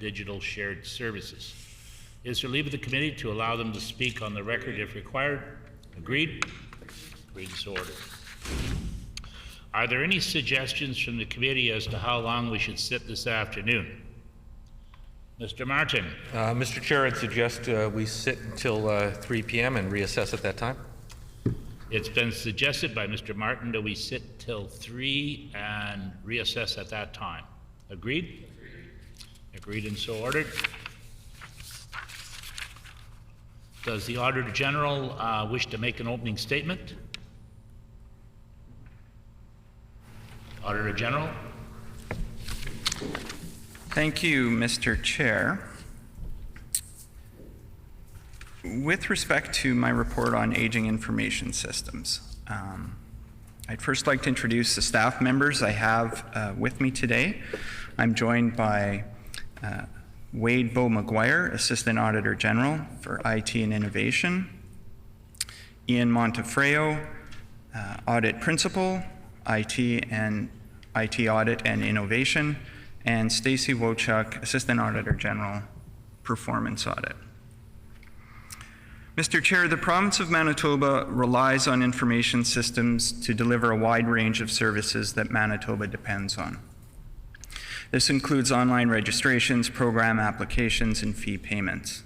digital shared services. Is there leave of the committee to allow them to speak on the record if required? Agreed? Agreed, so ordered. Are there any suggestions from the committee as to how long we should sit this afternoon? Mr. Martin. Mr. Chair, I'd suggest we sit until 3 p.m. and reassess at that time. It's been suggested by Mr. Martin that we sit till 3 and reassess at that time. Agreed? Agreed and so ordered. Does the Auditor General wish to make an opening statement? Auditor General. Thank you, Mr. Chair. With respect to my report on aging information systems, I'd first like to introduce the staff members I have with me today. I'm joined by Wade Bo McGuire, Assistant Auditor General for IT and Innovation, Ian Montefreo, Audit Principal, IT Audit and Innovation, and Stacy Wochuk, Assistant Auditor General, Performance Audit. Mr. Chair, the province of Manitoba relies on information systems to deliver a wide range of services that Manitoba depends on. This includes online registrations, program applications, and fee payments.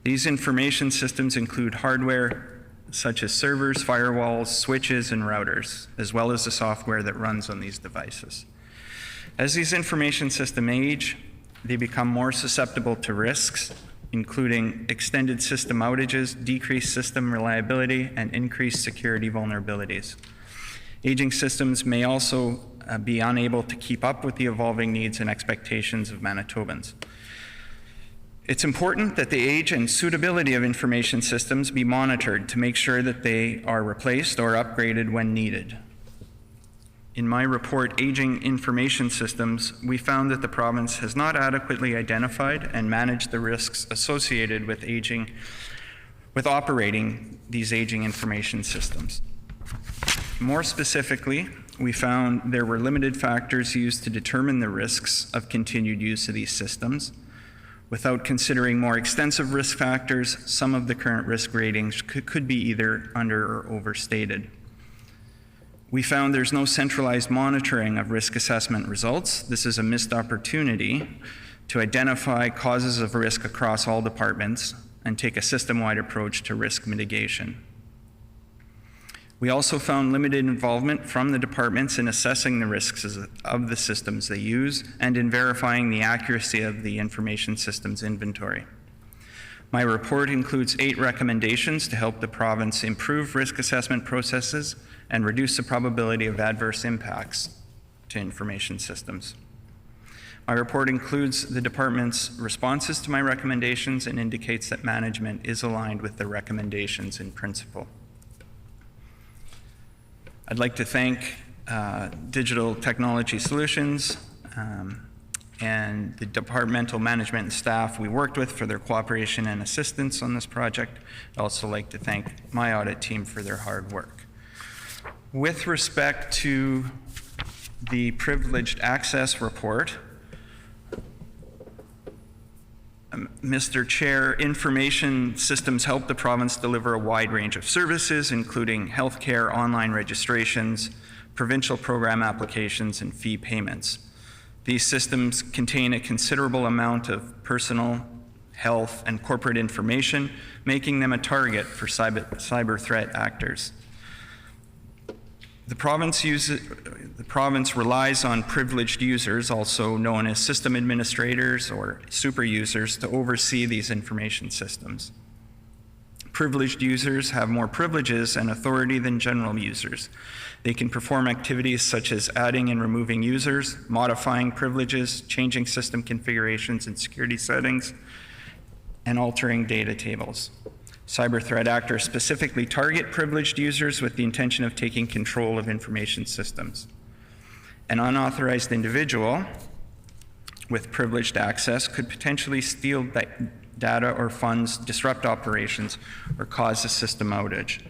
These information systems include hardware such as servers, firewalls, switches, and routers, as well as the software that runs on these devices. As these information systems age, they become more susceptible to risks, including extended system outages, decreased system reliability, and increased security vulnerabilities. Aging systems may also be unable to keep up with the evolving needs and expectations of Manitobans. It's important that the age and suitability of information systems be monitored to make sure that they are replaced or upgraded when needed. In my report, Aging Information Systems, we found that the province has not adequately identified and managed the risks associated with operating these aging information systems. More specifically, we found there were limited factors used to determine the risks of continued use of these systems. Without considering more extensive risk factors, some of the current risk ratings could be either under or overstated. We found there's no centralized monitoring of risk assessment results. This is a missed opportunity to identify causes of risk across all departments and take a system-wide approach to risk mitigation. We also found limited involvement from the departments in assessing the risks of the systems they use and in verifying the accuracy of the information systems inventory. My report includes 8 recommendations to help the province improve risk assessment processes and reduce the probability of adverse impacts to information systems. My report includes the department's responses to my recommendations and indicates that management is aligned with the recommendations in principle. I'd like to thank Digital Technology Solutions and the departmental management and staff we worked with for their cooperation and assistance on this project. I'd also like to thank my audit team for their hard work. With respect to the privileged access report, Mr. Chair, information systems help the province deliver a wide range of services, including healthcare, online registrations, provincial program applications, and fee payments. These systems contain a considerable amount of personal, health, and corporate information, making them a target for cyber threat actors. The province relies on privileged users, also known as system administrators or super users, to oversee these information systems. Privileged users have more privileges and authority than general users. They can perform activities such as adding and removing users, modifying privileges, changing system configurations and security settings, and altering data tables. Cyber threat actors specifically target privileged users with the intention of taking control of information systems. An unauthorized individual with privileged access could potentially steal data or funds, disrupt operations, or cause a system outage.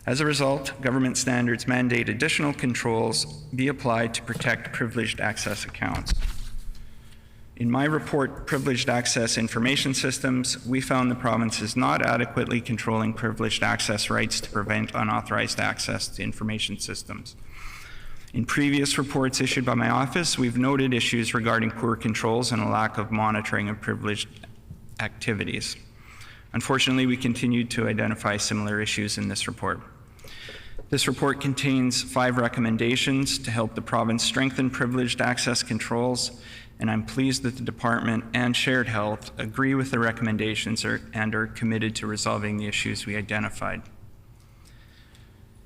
As a result, government standards mandate additional controls be applied to protect privileged access accounts. In my report, Privileged Access Information Systems, we found the province is not adequately controlling privileged access rights to prevent unauthorized access to information systems. In previous reports issued by my office, we've noted issues regarding poor controls and a lack of monitoring of privileged activities. Unfortunately, we continue to identify similar issues in this report. This report contains 5 recommendations to help the province strengthen privileged access controls, and I'm pleased that the department and Shared Health agree with the recommendations and are committed to resolving the issues we identified.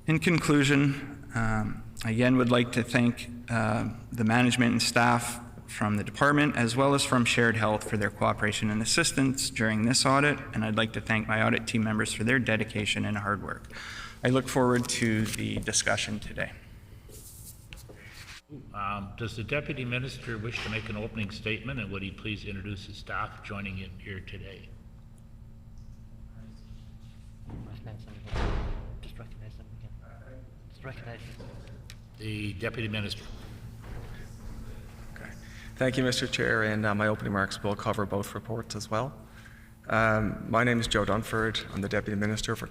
In conclusion, I again would like to thank the management and staff from the department as well as from Shared Health for their cooperation and assistance during this audit, and I'd like to thank my audit team members for their dedication and hard work. I look forward to the discussion today. Does the Deputy Minister wish to make an opening statement, and would he please introduce his staff joining him here today? Just recognize them again. Just recognize them. The Deputy Minister. Okay. Thank you, Mr. Chair, and my opening remarks will cover both reports as well. My name is Joe Dunford. I'm the Deputy Minister for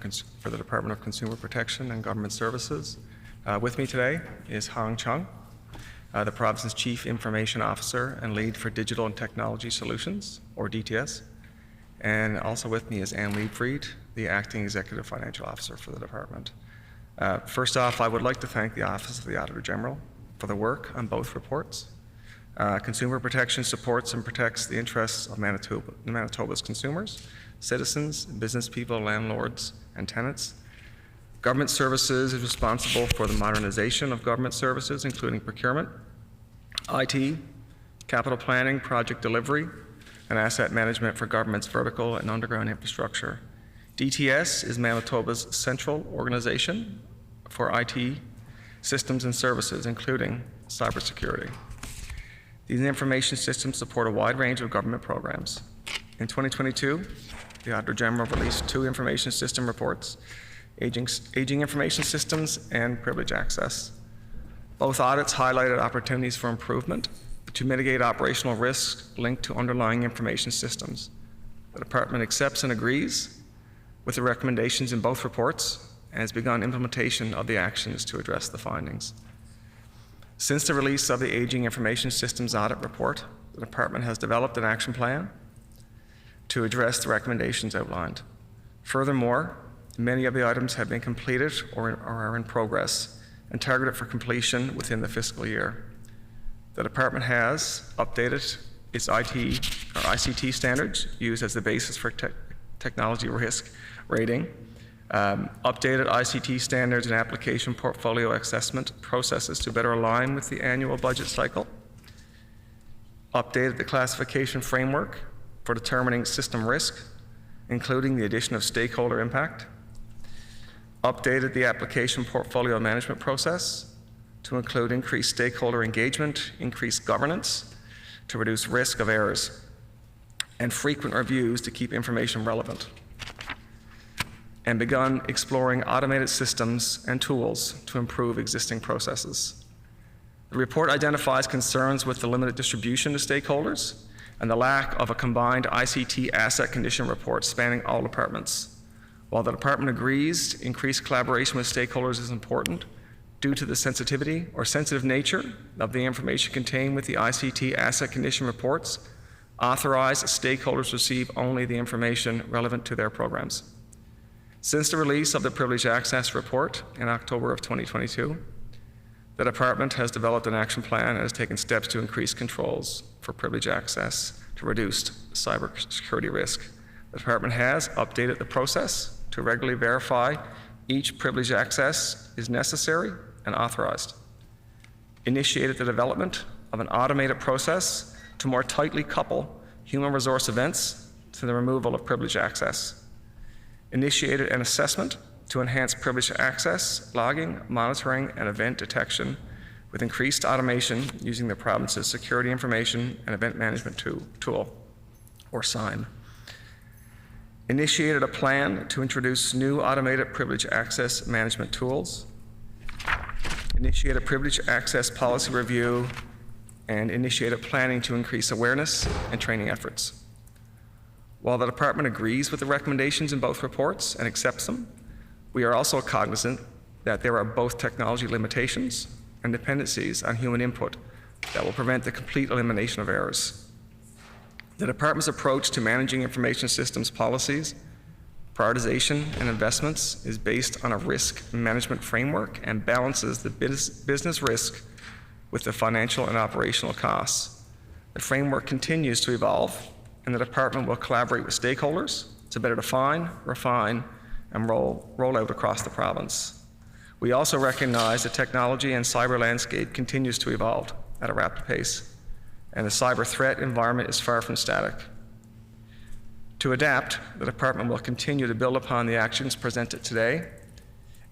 the Department of Consumer Protection and Government Services. With me today is Hong Chung, the province's Chief Information Officer and Lead for Digital and Technology Solutions, or DTS. And also with me is Anne Liebfried, the Acting Executive Financial Officer for the department. First off, I would like to thank the Office of the Auditor General for the work on both reports. Consumer protection supports and protects the interests of Manitoba's consumers, citizens, business people, landlords, and tenants. Government Services is responsible for the modernization of government services, including procurement, IT, capital planning, project delivery, and asset management for government's vertical and underground infrastructure. DTS is Manitoba's central organization for IT systems and services, including cybersecurity. These information systems support a wide range of government programs. In 2022, the Auditor General released 2 information system reports, Aging Information Systems and Privilege Access. Both audits highlighted opportunities for improvement to mitigate operational risks linked to underlying information systems. The Department accepts and agrees with the recommendations in both reports and has begun implementation of the actions to address the findings. Since the release of the Aging Information Systems Audit Report, the Department has developed an action plan to address the recommendations outlined. Furthermore, many of the items have been completed or are in progress and targeted for completion within the fiscal year. The Department has updated its ICT standards used as the basis for technology risk rating, updated ICT standards and application portfolio assessment processes to better align with the annual budget cycle, updated the classification framework for determining system risk, including the addition of stakeholder impact, updated the application portfolio management process to include increased stakeholder engagement, increased governance to reduce risk of errors, and frequent reviews to keep information relevant, and begun exploring automated systems and tools to improve existing processes. The report identifies concerns with the limited distribution to stakeholders and the lack of a combined ICT asset condition report spanning all departments. While the department agrees increased collaboration with stakeholders is important, due to the sensitivity or sensitive nature of the information contained with the ICT asset condition reports, authorized stakeholders receive only the information relevant to their programs. Since the release of the Privileged Access Report in October of 2022, the department has developed an action plan and has taken steps to increase controls for privileged access to reduce cybersecurity risk. The department has updated the process to regularly verify each privileged access is necessary and authorized, initiated the development of an automated process to more tightly couple human resource events to the removal of privileged access, initiated an assessment to enhance privileged access, logging, monitoring, and event detection with increased automation using the province's Security Information and Event Management Tool, or SIME. Initiated a plan to introduce new automated privileged access management tools. Initiated a privileged access policy review and initiated planning to increase awareness and training efforts. While the department agrees with the recommendations in both reports and accepts them, we are also cognizant that there are both technology limitations and dependencies on human input that will prevent the complete elimination of errors. The department's approach to managing information systems policies, prioritization, and investments is based on a risk management framework and balances the business risk with the financial and operational costs. The framework continues to evolve, and the department will collaborate with stakeholders to better define, refine, and roll out across the province. We also recognize the technology and cyber landscape continues to evolve at a rapid pace, and the cyber threat environment is far from static. To adapt, the department will continue to build upon the actions presented today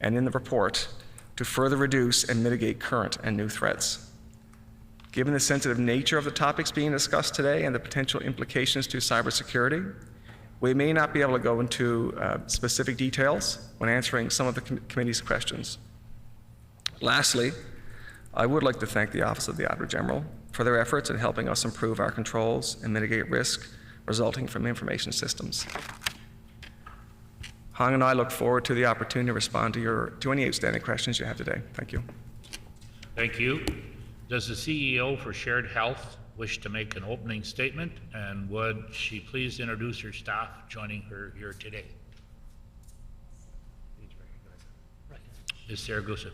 and in the report to further reduce and mitigate current and new threats. Given the sensitive nature of the topics being discussed today and the potential implications to cybersecurity, we may not be able to go into specific details when answering some of the committee's questions. Lastly, I would like to thank the Office of the Auditor General for their efforts in helping us improve our controls and mitigate risk resulting from information systems. Hong and I look forward to the opportunity to respond to any outstanding questions you have today. Thank you. Thank you. Does the CEO for Shared Health wish to make an opening statement, and would she please introduce her staff joining her here today? Ms. Saragusa.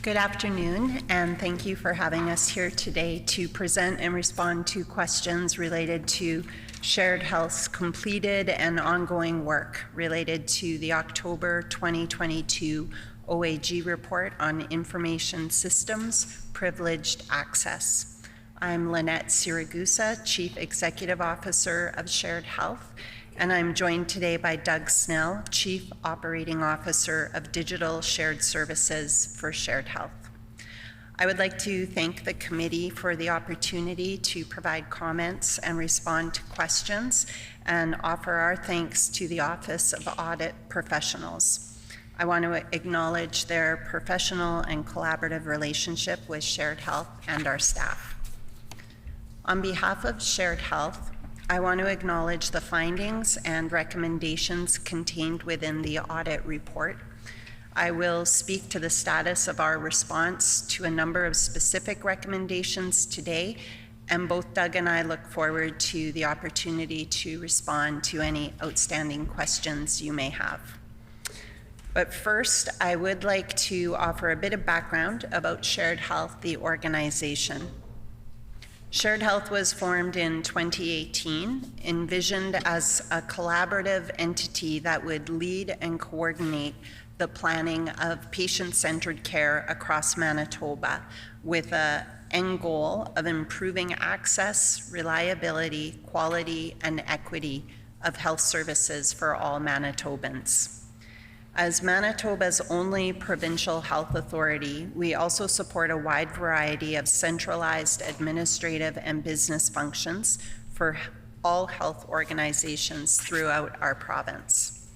Good afternoon, and thank you for having us here today to present and respond to questions related to Shared Health's completed and ongoing work related to the October 2022 OAG report on information systems, privileged access. I'm Lynette Siragusa, Chief Executive Officer of Shared Health, and I'm joined today by Doug Snell, Chief Operating Officer of Digital Shared Services for Shared Health. I would like to thank the committee for the opportunity to provide comments and respond to questions, and offer our thanks to the Office of Audit Professionals. I want to acknowledge their professional and collaborative relationship with Shared Health and our staff. On behalf of Shared Health, I want to acknowledge the findings and recommendations contained within the audit report. I will speak to the status of our response to a number of specific recommendations today, and both Doug and I look forward to the opportunity to respond to any outstanding questions you may have. But first, I would like to offer a bit of background about Shared Health, the organization. Shared Health was formed in 2018, envisioned as a collaborative entity that would lead and coordinate the planning of patient-centered care across Manitoba, with an end goal of improving access, reliability, quality, and equity of health services for all Manitobans. As Manitoba's only provincial health authority, we also support a wide variety of centralized administrative and business functions for all health organizations throughout our province.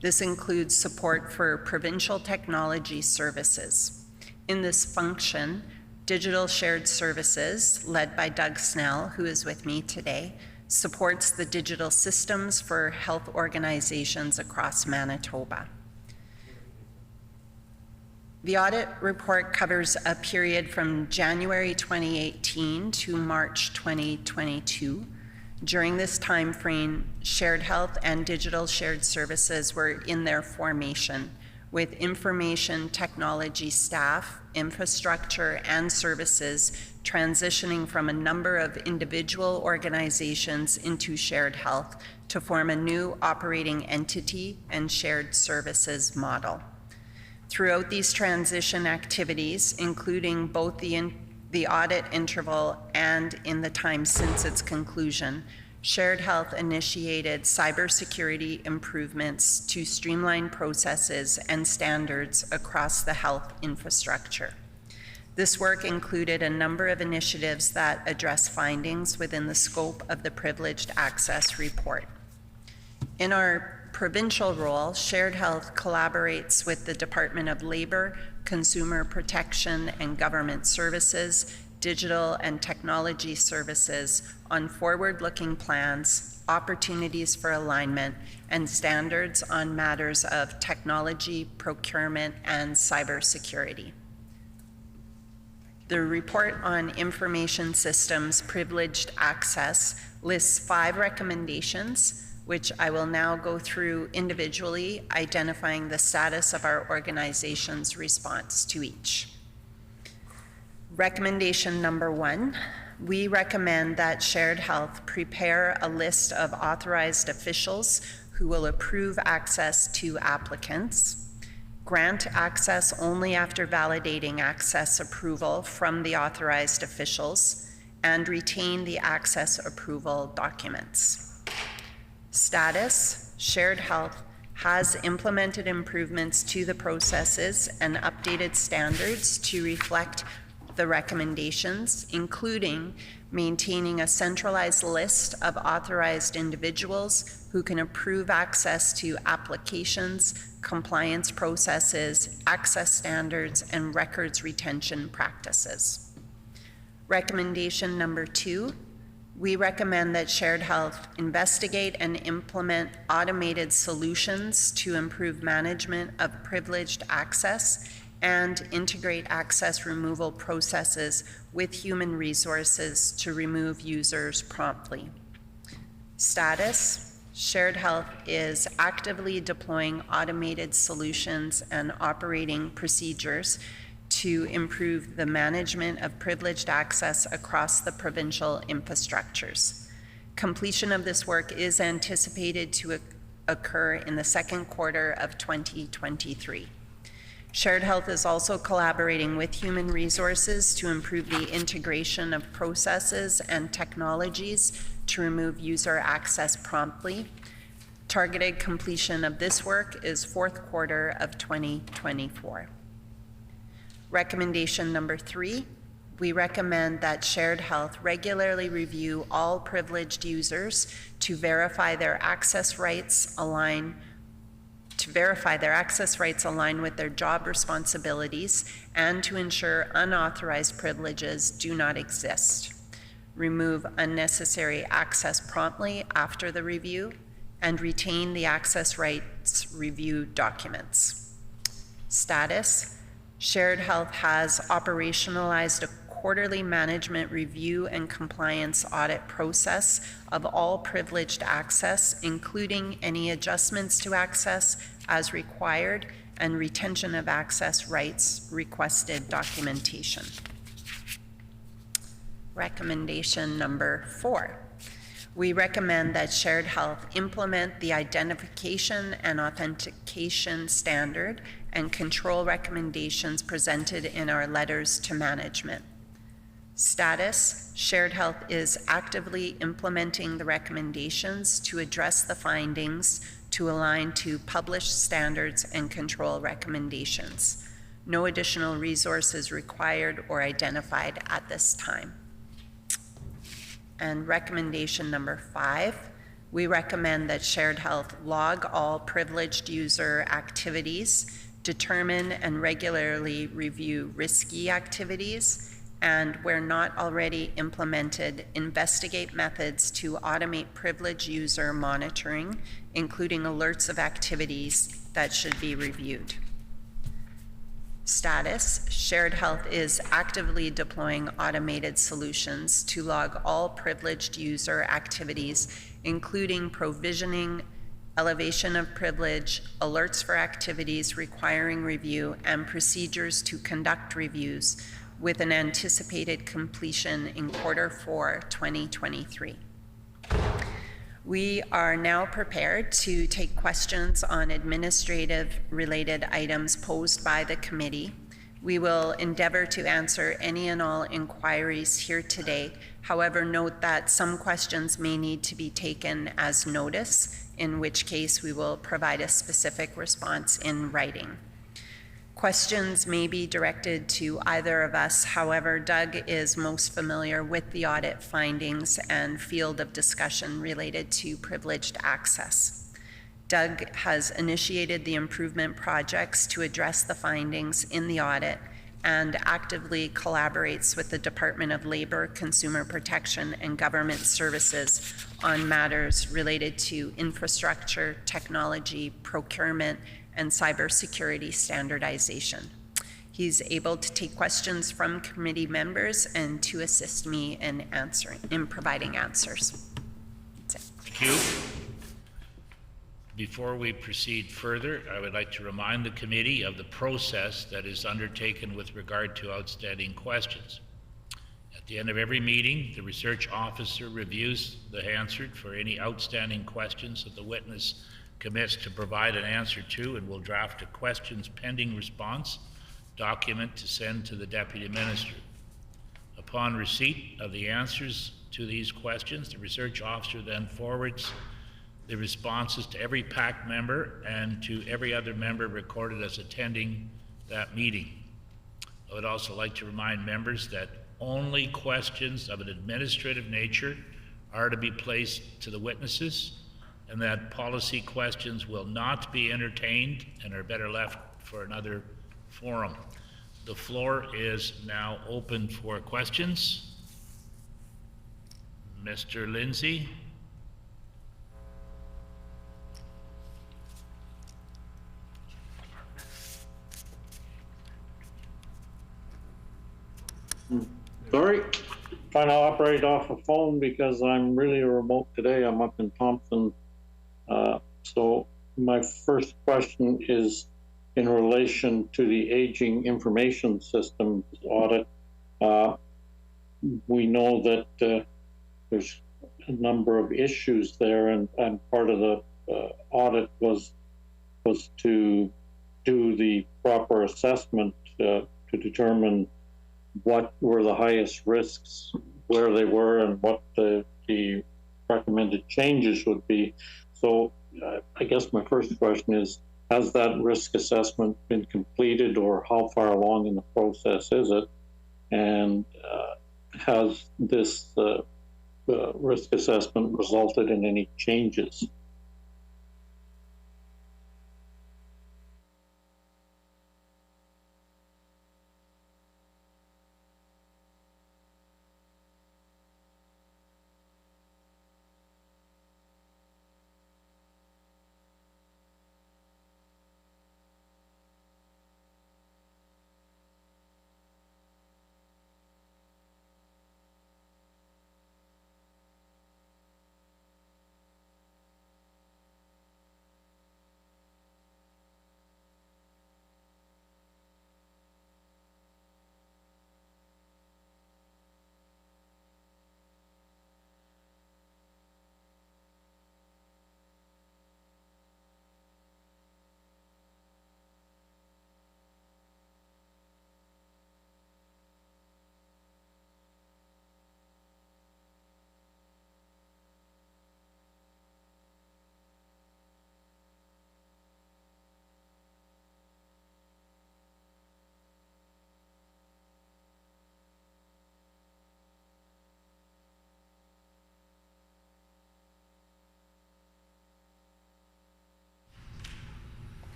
This includes support for provincial technology services. In this function, Digital Shared Services, led by Doug Snell, who is with me today, supports the digital systems for health organizations across Manitoba. The audit report covers a period from January 2018 to March 2022. During this time frame, Shared Health and Digital Shared Services were in their formation, with information technology staff, infrastructure, and services transitioning from a number of individual organizations into Shared Health to form a new operating entity and shared services model. Throughout these transition activities, including both the audit interval and in the time since its conclusion, Shared Health initiated cybersecurity improvements to streamline processes and standards across the health infrastructure. This work included a number of initiatives that address findings within the scope of the Privileged Access Report. In our provincial role, Shared Health collaborates with the Department of Labor, Consumer Protection and Government Services, Digital and Technology Services on forward-looking plans, opportunities for alignment, and standards on matters of technology, procurement, and cybersecurity. The report on information systems privileged access lists 5 recommendations, which I will now go through individually, identifying the status of our organization's response to each. Recommendation number 1, we recommend that Shared Health prepare a list of authorized officials who will approve access to applicants, grant access only after validating access approval from the authorized officials, and retain the access approval documents. Status, Shared Health has implemented improvements to the processes and updated standards to reflect the recommendations, including maintaining a centralized list of authorized individuals who can approve access to applications, compliance processes, access standards, and records retention practices. Recommendation number 2, we recommend that Shared Health investigate and implement automated solutions to improve management of privileged access and integrate access removal processes with human resources to remove users promptly. Status, Shared Health is actively deploying automated solutions and operating procedures to improve the management of privileged access across the provincial infrastructures. Completion of this work is anticipated to occur in the second quarter of 2023. Shared Health is also collaborating with human resources to improve the integration of processes and technologies to remove user access promptly. Targeted completion of this work is fourth quarter of 2024. Recommendation number 3, we recommend that Shared Health regularly review all privileged users to verify their access rights align with their job responsibilities and to ensure unauthorized privileges do not exist. Remove unnecessary access promptly after the review and retain the access rights review documents. Status, Shared Health has operationalized a quarterly management review and compliance audit process of all privileged access, including any adjustments to access as required and retention of access rights requested documentation. Recommendation number 4. We recommend that Shared Health implement the identification and authentication standard and control recommendations presented in our letters to management. Status, Shared Health is actively implementing the recommendations to address the findings to align to published standards and control recommendations. No additional resources required or identified at this time. And recommendation number 5, we recommend that Shared Health log all privileged user activities, determine and regularly review risky activities, and where not already implemented, investigate methods to automate privileged user monitoring, including alerts of activities that should be reviewed. Status, Shared Health is actively deploying automated solutions to log all privileged user activities, including provisioning, elevation of privilege, alerts for activities requiring review, and procedures to conduct reviews with an anticipated completion in quarter 4, 2023. We are now prepared to take questions on administrative related items posed by the committee. We will endeavor to answer any and all inquiries here today. However, note that some questions may need to be taken as notice, in which case we will provide a specific response in writing. Questions may be directed to either of us. However, Doug is most familiar with the audit findings and field of discussion related to privileged access. Doug has initiated the improvement projects to address the findings in the audit and actively collaborates with the Department of Labor, Consumer Protection, and Government Services on matters related to infrastructure, technology, procurement, and cybersecurity standardization. He's able to take questions from committee members and to assist me in providing answers. That's it. Thank you. Before we proceed further, I would like to remind the committee of the process that is undertaken with regard to outstanding questions. At the end of every meeting, the research officer reviews the answer for any outstanding questions that the witness commits to provide an answer to, and will draft a questions pending response document to send to the Deputy Minister. Upon receipt of the answers to these questions, the research officer then forwards the responses to every PAC member and to every other member recorded as attending that meeting. I would also like to remind members that only questions of an administrative nature are to be placed to the witnesses, and that policy questions will not be entertained and are better left for another forum. The floor is now open for questions. Mr. Lindsay? Sorry, trying to operate off a phone because I'm really remote today. I'm up in Thompson. So my first question is in relation to the aging information systems audit. We know that there's a number of issues there, and part of the audit was to do the proper assessment to determine what were the highest risks, where they were, and what the recommended changes would be. So I guess my first question is, has that risk assessment been completed, or how far along in the process is it? And has this risk assessment resulted in any changes?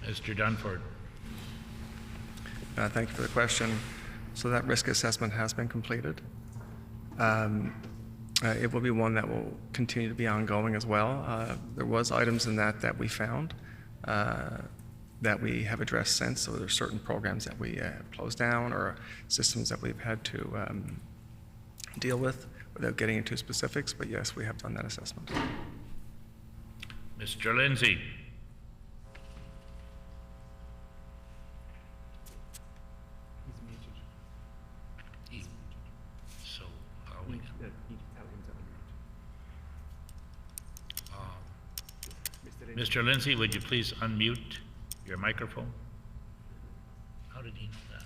Mr. Dunford. Thank you for the question. So that risk assessment has been completed. It will be one that will continue to be ongoing as well. There was items in that we found that we have addressed since. So there's certain programs that we have closed down, or systems that we've had to deal with, without getting into specifics. But yes, we have done that assessment. Mr. Lindsay. So, how are we gonna- Mr. Lindsay, would you please unmute your microphone? How did he know that?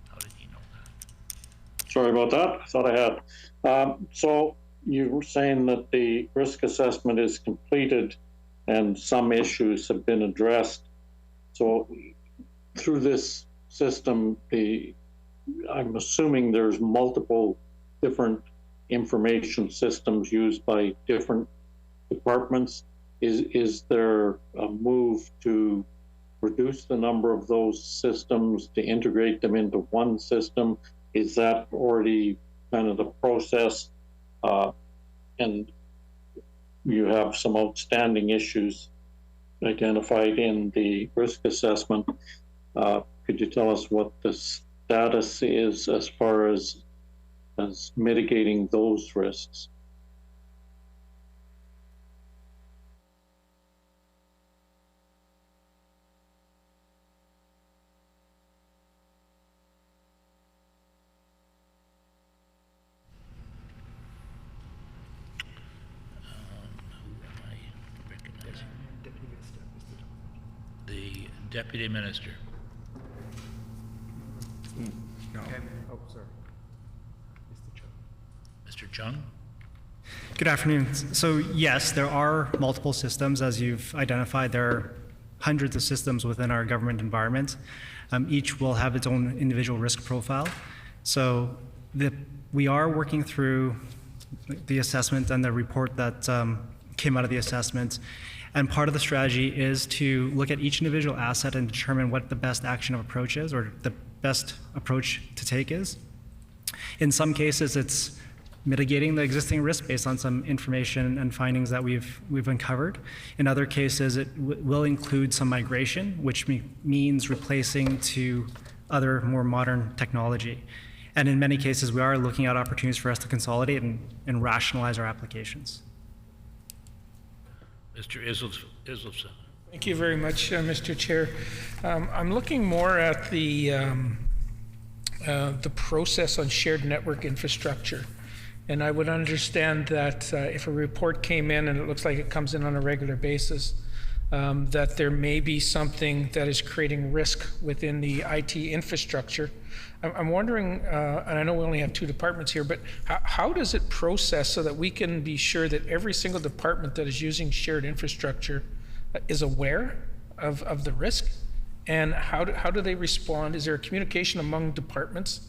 How did he know that? Sorry about that. I thought I had. So you were saying that the risk assessment is completed and some issues have been addressed. So through this system, I'm assuming there's multiple different information systems used by different departments. Is there a move to reduce the number of those systems, to integrate them into one system? Is that already kind of the process? And you have some outstanding issues identified in the risk assessment. Could you tell us what the status is as far as mitigating those risks? The Deputy Minister. No. Mr. Chung? Good afternoon. So yes, there are multiple systems, as you've identified. There are hundreds of systems within our government environment. Each will have its own individual risk profile. So we are working through the assessment and the report that came out of the assessment. And part of the strategy is to look at each individual asset and determine what the best action of approach is, or the best approach to take is. In some cases, it's mitigating the existing risk based on some information and findings that we've uncovered. In other cases, it will include some migration, which means replacing to other more modern technology. And in many cases, we are looking at opportunities for us to consolidate and rationalize our applications. Mr. Isleson. Thank you very much, Mr. Chair. I'm looking more at the process on shared network infrastructure. And I would understand that if a report came in, and it looks like it comes in on a regular basis, that there may be something that is creating risk within the IT infrastructure. I'm wondering, and I know we only have 2 departments here, but how does it process so that we can be sure that every single department that is using shared infrastructure is aware of the risk? And how do they respond? Is there a communication among departments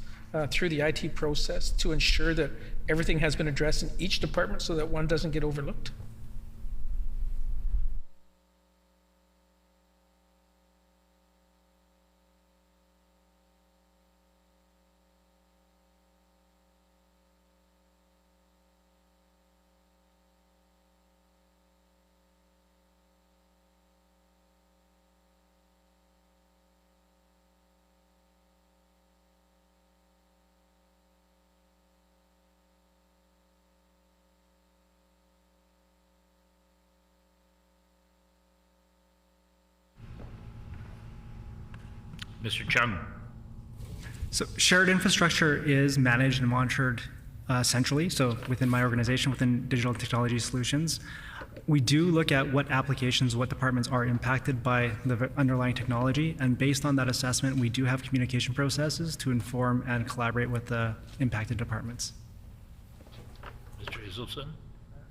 through the IT process to ensure that everything has been addressed in each department so that one doesn't get overlooked? Mr. Chung. So shared infrastructure is managed and monitored centrally, so within my organization, within Digital Technology Solutions. We do look at what applications, what departments are impacted by the underlying technology, and based on that assessment, we do have communication processes to inform and collaborate with the impacted departments. Mr. Isleson.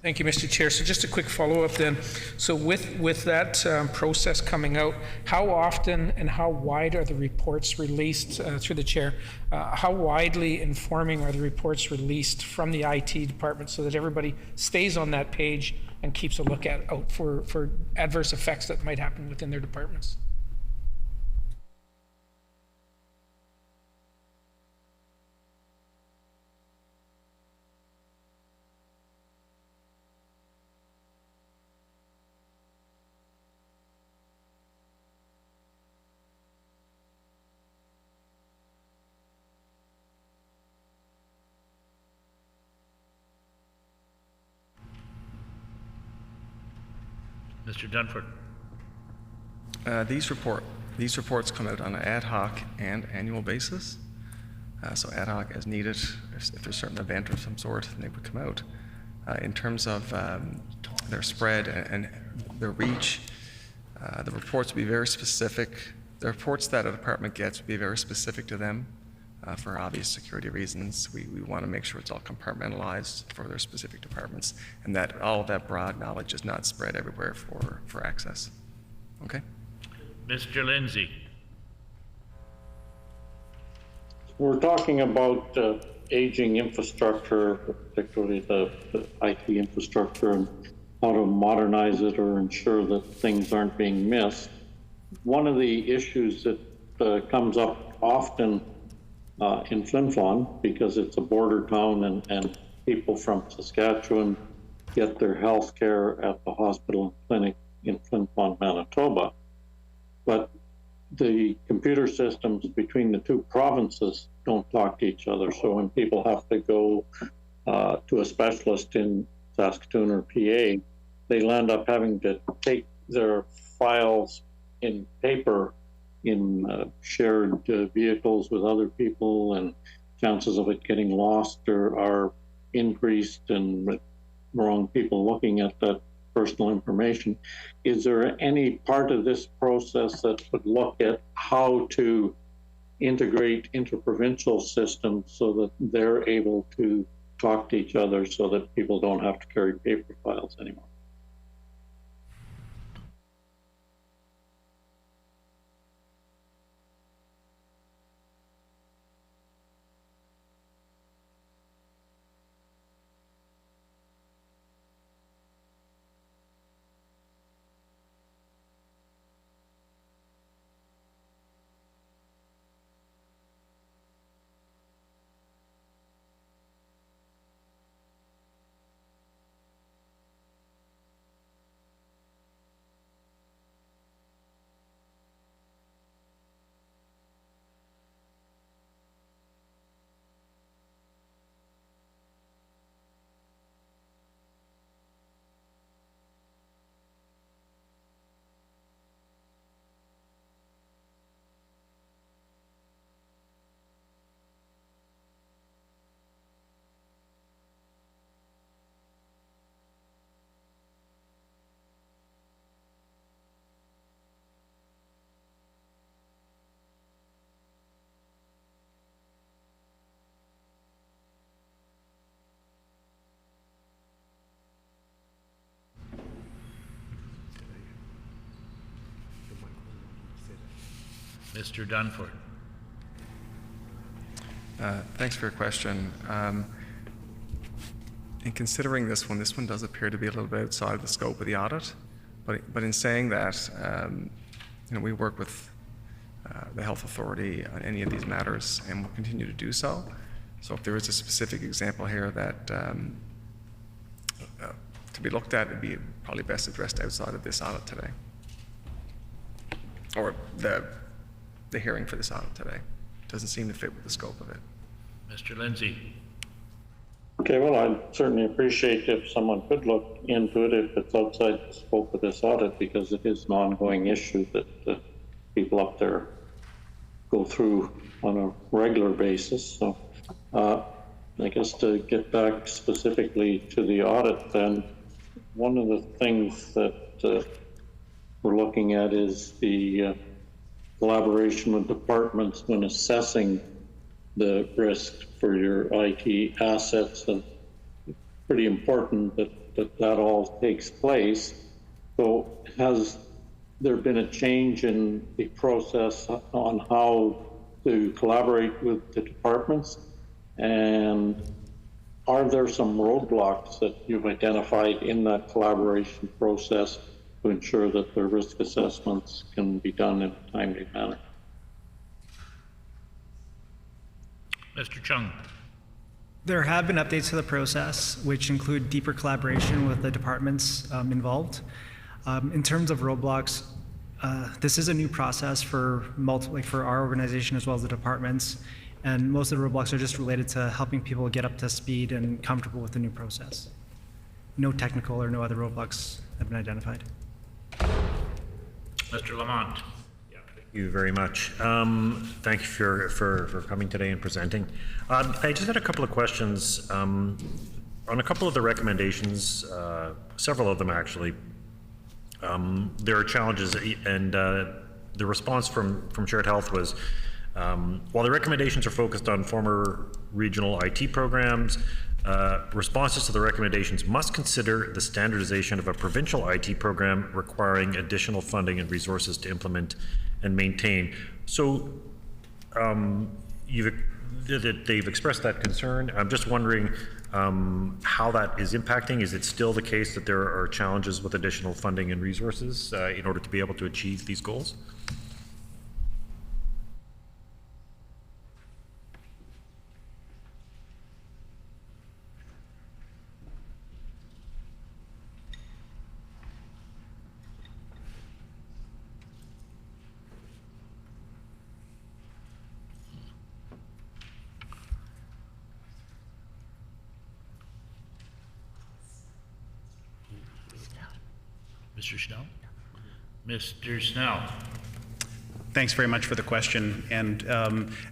Thank you, Mr. Chair. So just a quick follow-up then. So with that process coming out, how often and how wide are the reports released, through the chair, how widely informing are the reports released from the IT department so that everybody stays on that page and keeps a look out for adverse effects that might happen within their departments? Mr. Dunford. These reports come out on an ad hoc and annual basis. So ad hoc as needed, if there's a certain event of some sort, then they would come out. In terms of their spread and their reach, the reports will be very specific. The reports that a department gets will be very specific to them. For obvious security reasons, we want to make sure it's all compartmentalized for their specific departments, and that all of that broad knowledge is not spread everywhere for access. Okay? Mr. Lindsay. We're talking about aging infrastructure, particularly the IT infrastructure, and how to modernize it or ensure that things aren't being missed. One of the issues that comes up often in Flin Flon, because it's a border town and people from Saskatchewan get their health care at the hospital and clinic in Flin Flon, Manitoba. But the computer systems between the two provinces don't talk to each other. So when people have to go to a specialist in Saskatoon or PA, they'll end up having to take their files in paper in shared vehicles with other people, and chances of it getting lost are increased, and with wrong people looking at that personal information. Is there any part of this process that would look at how to integrate interprovincial systems so that they're able to talk to each other so that people don't have to carry paper files anymore? Mr. Dunford. Thanks for your question. In considering this one does appear to be a little bit outside of the scope of the audit, but in saying that, we work with the health authority on any of these matters, and will continue to do so. So if there is a specific example here that to be looked at, it'd be probably best addressed outside of this audit today, or the hearing for this audit today. Doesn't seem to fit with the scope of it. Mr. Lindsay. Okay, well, I'd certainly appreciate if someone could look into it if it's outside the scope of this audit, because it is an ongoing issue that people up there go through on a regular basis. So I guess to get back specifically to the audit, then one of the things that we're looking at is the collaboration with departments when assessing the risk for your IT assets, and pretty important that all takes place. So has there been a change in the process on how to collaborate with the departments? And are there some roadblocks that you've identified in that collaboration process to ensure that the risk assessments can be done in a timely manner? Mr. Chung. There have been updates to the process, which include deeper collaboration with the departments involved. In terms of roadblocks, this is a new process for for our organization as well as the departments, and most of the roadblocks are just related to helping people get up to speed and comfortable with the new process. No technical or no other roadblocks have been identified. Mr. Lamont. Thank you very much. Thank you for coming today and presenting. I just had a couple of questions on a couple of the recommendations, several of them actually. There are challenges, and the response from Shared Health was, while the recommendations are focused on former regional IT programs, responses to the recommendations must consider the standardization of a provincial IT program requiring additional funding and resources to implement and maintain. So that they've expressed that concern. I'm just wondering how that is impacting. Is it still the case that there are challenges with additional funding and resources in order to be able to achieve these goals? Mr. Snell? Mr. Snell? Thanks very much for the question. And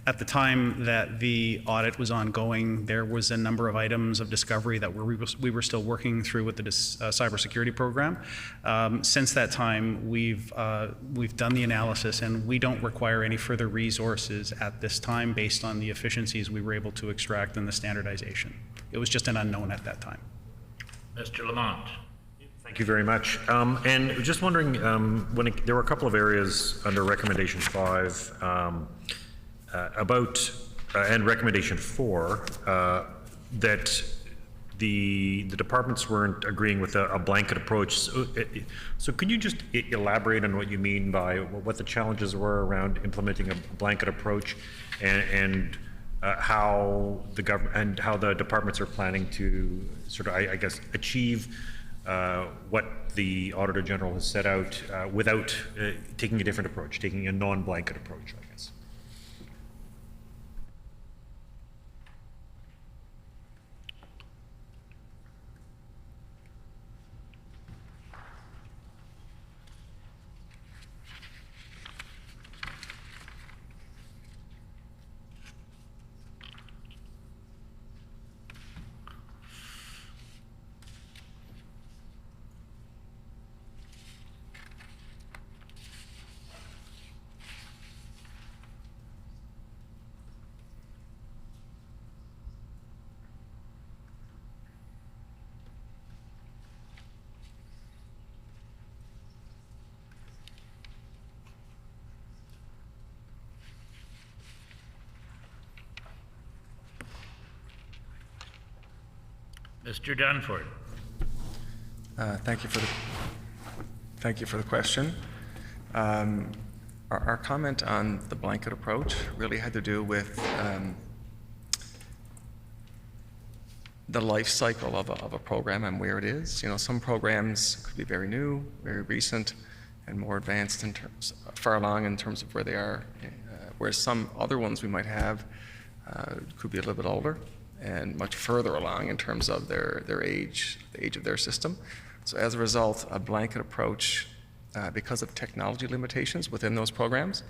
at the time that the audit was ongoing, there was a number of items of discovery that we were still working through with the cybersecurity program. Since that time, we've done the analysis, and we don't require any further resources at this time based on the efficiencies we were able to extract and the standardization. It was just an unknown at that time. Mr. Lamont? Thank you very much. And just wondering, there were a couple of areas under recommendation 5 and recommendation 4 that the departments weren't agreeing with a blanket approach. So can you just elaborate on what you mean by what the challenges were around implementing a blanket approach, and how the government and how the departments are planning to sort of, I guess, achieve what the Auditor General has set out without taking a different approach, taking a non-blanket approach, I guess. Mr. Dunford? Thank you for the question. Our comment on the blanket approach really had to do with the life cycle of a program and where it is. You know, some programs could be very new, very recent, and more advanced in terms, far along in terms of where they are, whereas some other ones we might have could be a little bit older and much further along in terms of their age, the age of their system. So as a result, a blanket approach, because of technology limitations within those programs,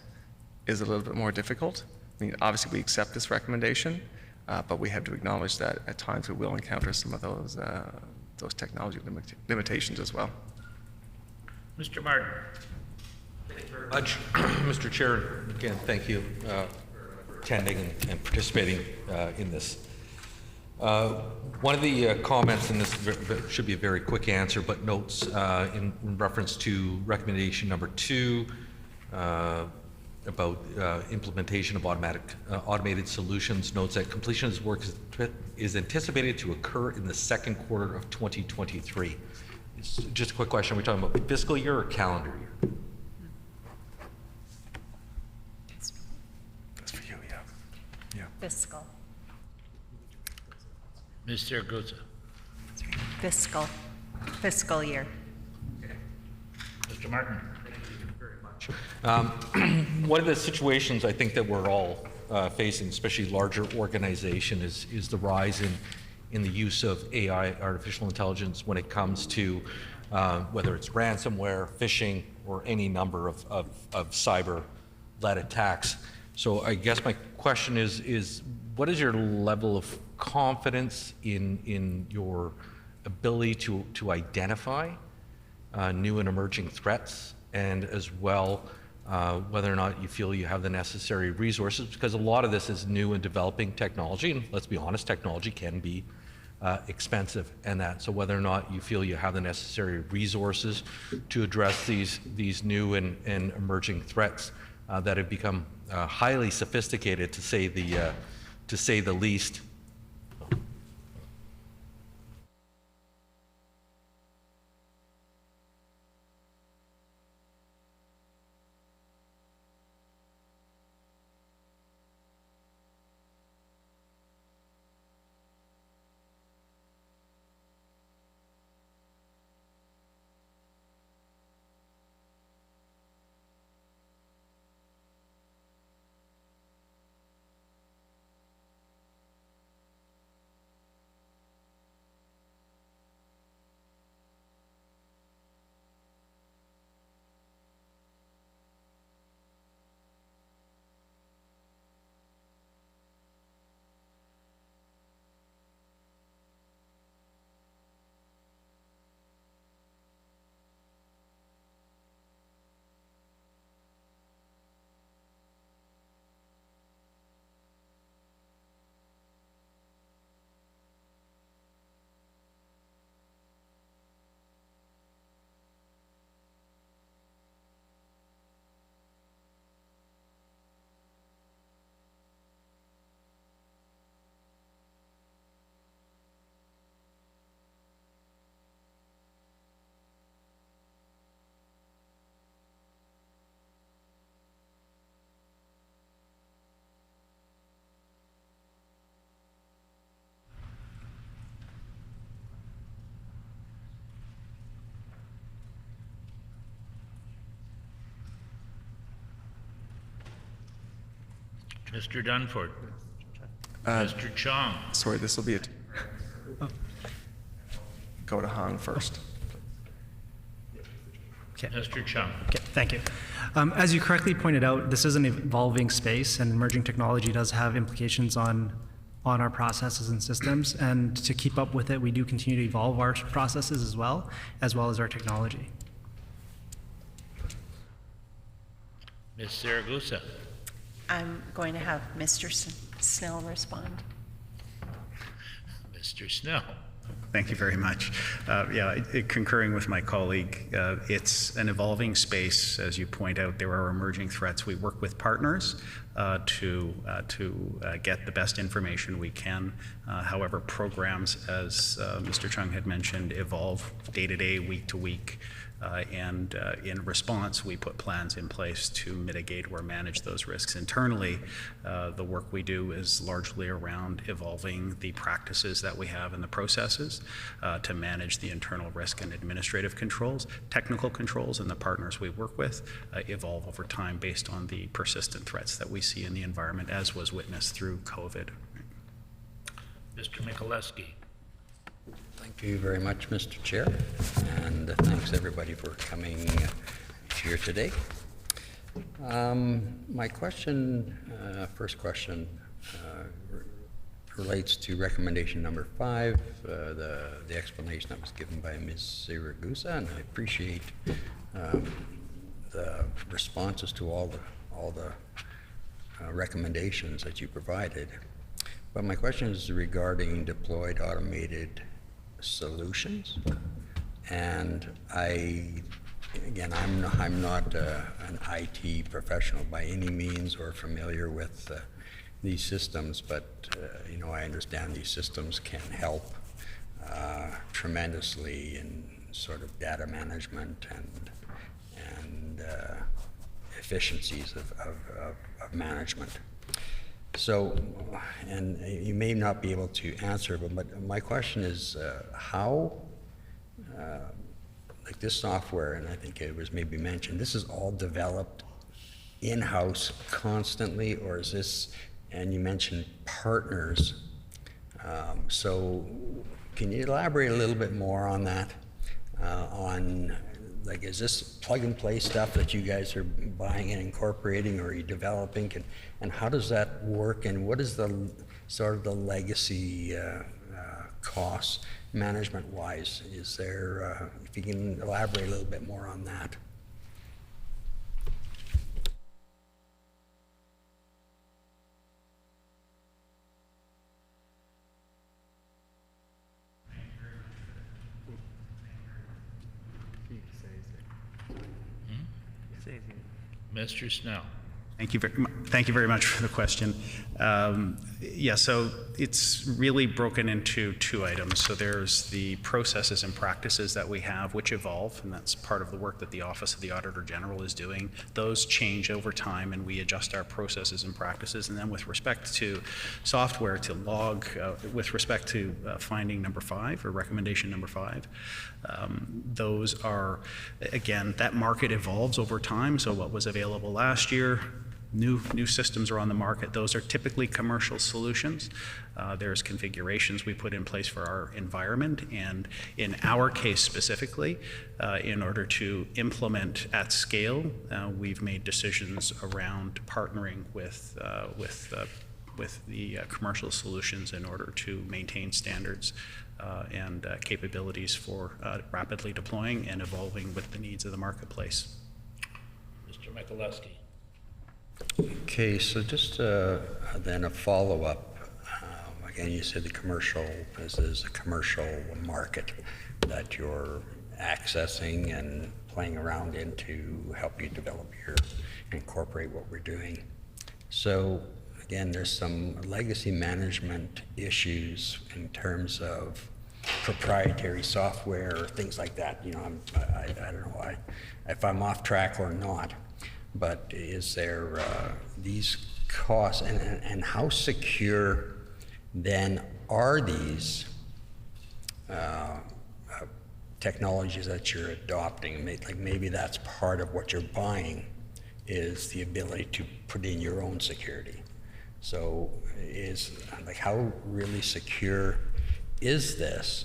is a little bit more difficult. I mean, obviously we accept this recommendation, but we have to acknowledge that at times we will encounter some of those technology limitations as well. Mr. Martin? Thank you very much, Mr. Chair. Again, thank you for attending and participating in this. One of the comments, and this should be a very quick answer, but notes in reference to recommendation number 2 about implementation of automated solutions, notes that completion of this work is anticipated to occur in the second quarter of 2023. It's just a quick question. Are we talking about fiscal year or calendar year? That's for you, yeah. Fiscal. Mr. Guza? Fiscal year. Mr. Martin? One of the situations I think that we're all facing, especially larger organization, is the rise in the use of AI, artificial intelligence, when it comes to whether it's ransomware, phishing, or any number of cyber-led attacks. So I guess my question is what is your level of confidence in your ability to identify new and emerging threats, and as well whether or not you feel you have the necessary resources, because a lot of this is new and developing technology, and let's be honest, technology can be expensive, and that, so whether or not you feel you have the necessary resources to address these new and emerging threats that have become highly sophisticated, to say the to say the least. Mr. Dunford. Mr. Chong. Sorry, this will be it. Go to Hong first. Okay. Mr. Chung. Okay, thank you. As you correctly pointed out, this is an evolving space, and emerging technology does have implications on our processes and systems. And to keep up with it, we do continue to evolve our processes as well as our technology. Ms. Saragusa. I'm going to have Mr. Snell respond. Mr. Snell. Thank you very much. Concurring with my colleague, it's an evolving space. As you point out, there are emerging threats. We work with partners to get the best information we can. However, programs, as Mr. Chung had mentioned, evolve day to day, week to week. And in response, we put plans in place to mitigate or manage those risks internally. The work we do is largely around evolving the practices that we have and the processes to manage the internal risk and administrative controls. Technical controls and the partners we work with evolve over time based on the persistent threats that we see in the environment, as was witnessed through COVID. Mr. Mikuleski. Thank you very much, Mr. Chair, and thanks everybody for coming here today. My question, first question, relates to recommendation number 5, the explanation that was given by Ms. Siragusa, and I appreciate the responses to all the recommendations that you provided. But my question is regarding deployed automated solutions, and I'm not an IT professional by any means or familiar with these systems, but I understand these systems can help tremendously in sort of data management and efficiencies of management. So, and you may not be able to answer, but my question is how, like this software, and I think it was maybe mentioned, this is all developed in-house constantly, or is this, and you mentioned partners, so can you elaborate a little bit more on that, like, is this plug and play stuff that you guys are buying and incorporating, or are you developing, and how does that work, and what is the sort of the legacy costs management wise? Is there, if you can elaborate a little bit more on that? Mr. Snell. Thank you very much for the question. Yeah, so it's really broken into two items. So there's the processes and practices that we have, which evolve, and that's part of the work that the Office of the Auditor General is doing. Those change over time, and we adjust our processes and practices. And then with respect to software to log, with respect to finding number 5 or recommendation number 5, those are, again, that market evolves over time. So what was available last year, new systems are on the market. Those are typically commercial solutions. There's configurations we put in place for our environment, and in our case specifically, in order to implement at scale, we've made decisions around partnering with the commercial solutions in order to maintain standards and capabilities for rapidly deploying and evolving with the needs of the marketplace. Mr. Michalewski. Okay, so just then a follow-up. Again, you said this is a commercial market that you're accessing and playing around in to help you develop incorporate what we're doing. So again, there's some legacy management issues in terms of proprietary software or things like that. You know, I don't know if I'm off track or not. But is there these costs, and how secure then are these technologies that you're adopting? Like maybe that's part of what you're buying is the ability to put in your own security. So how really secure is this?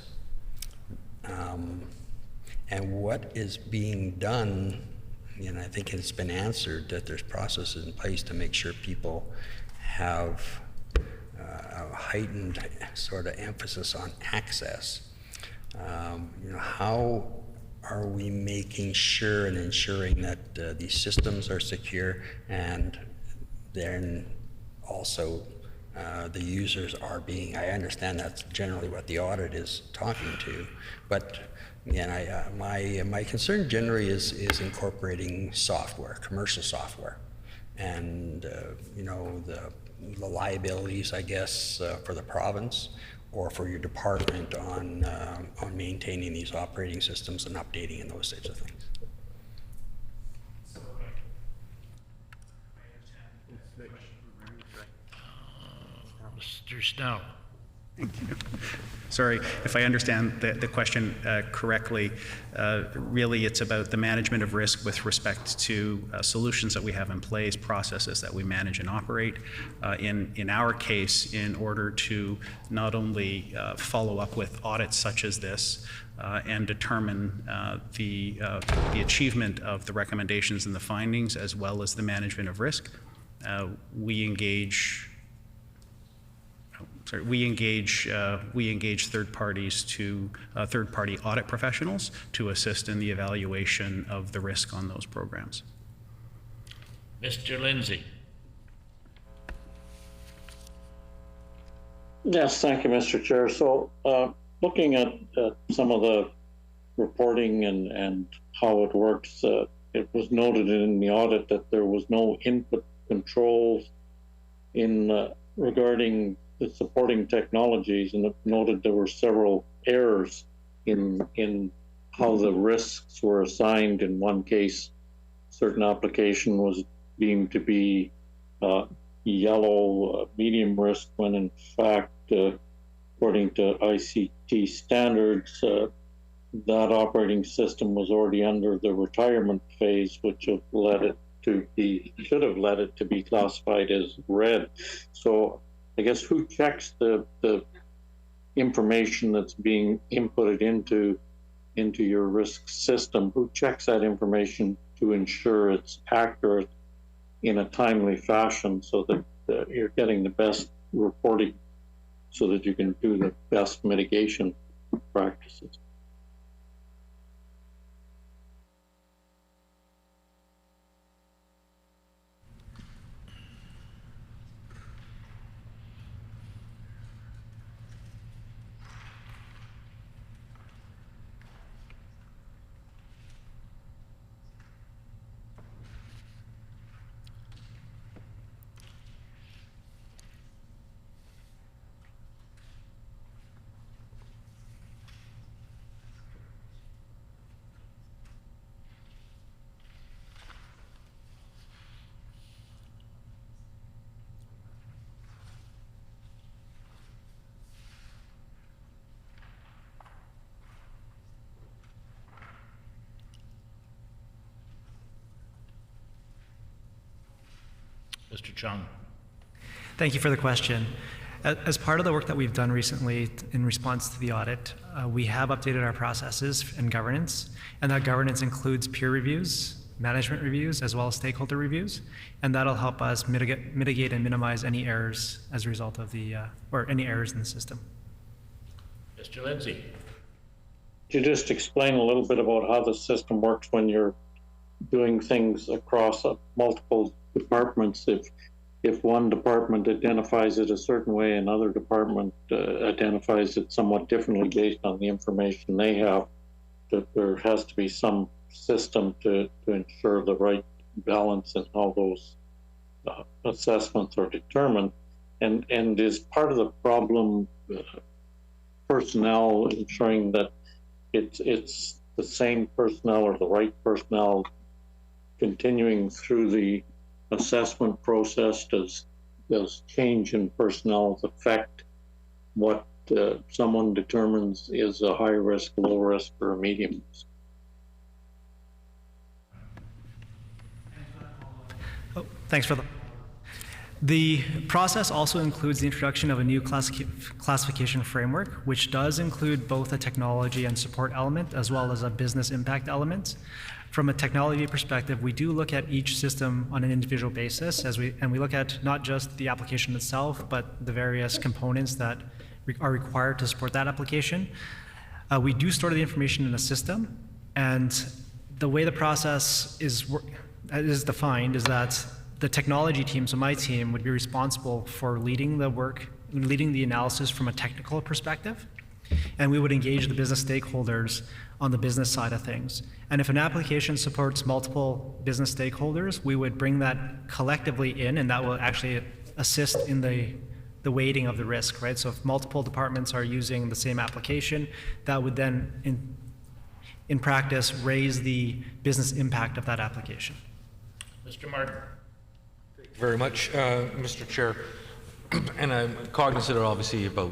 And what is being done? And I think it's been answered that there's processes in place to make sure people have a heightened sort of emphasis on access. How are we making sure and ensuring that these systems are secure, and then also the users are being, I understand that's generally what the audit is talking to, but again, my concern generally is incorporating software, commercial software, and the liabilities, I guess, for the province or for your department on maintaining these operating systems and updating and those types of things. Mr. Snow. Thank you. Sorry, if I understand the question correctly, really it's about the management of risk with respect to solutions that we have in place, processes that we manage and operate. In our case, in order to not only follow up with audits such as this and determine the achievement of the recommendations and the findings, as well as the management of risk, we engage third parties third-party audit professionals to assist in the evaluation of the risk on those programs. Mr. Lindsay. Yes, thank you, Mr. Chair. So looking at some of the reporting and how it works, it was noted in the audit that there was no input controls in regarding the supporting technologies, and it noted there were several errors in how the risks were assigned. In one case, certain application was deemed to be yellow, medium risk, when in fact, according to ICT standards, that operating system was already under the retirement phase, which should have led it to be classified as red. So I guess who checks the information that's being inputted into your risk system? Who checks that information to ensure it's accurate in a timely fashion so that you're getting the best reporting so that you can do the best mitigation practices? Mr. Chung. Thank you for the question. As part of the work that we've done recently in response to the audit, we have updated our processes and governance, and that governance includes peer reviews, management reviews, as well as stakeholder reviews, and that'll help us mitigate and minimize any errors as a result of or any errors in the system. Mr. Lindsay. Could you just explain a little bit about how the system works when you're doing things across multiple departments? If one department identifies it a certain way, another department identifies it somewhat differently based on the information they have, that there has to be some system to ensure the right balance in how those assessments are determined. And is part of the problem personnel, ensuring that it's the same personnel or the right personnel continuing through the assessment process? Does change in personnel affect what someone determines is a high risk, low risk, or a medium risk? Oh, thanks for the process also includes the introduction of a new classification framework, which does include both a technology and support element as well as a business impact element. From a technology perspective, we do look at each system on an individual basis, and we look at not just the application itself, but the various components that are required to support that application. We do store the information in a system, and the way the process is defined is that the technology team, so my team, would be responsible for leading the work, leading the analysis from a technical perspective, and we would engage the business stakeholders on the business side of things. And if an application supports multiple business stakeholders, we would bring that collectively in, and that will actually assist in the weighting of the risk, right? So if multiple departments are using the same application, that would then, in practice, raise the business impact of that application. Mr. Martin. Very much, Mr. Chair. And I'm cognizant, obviously, about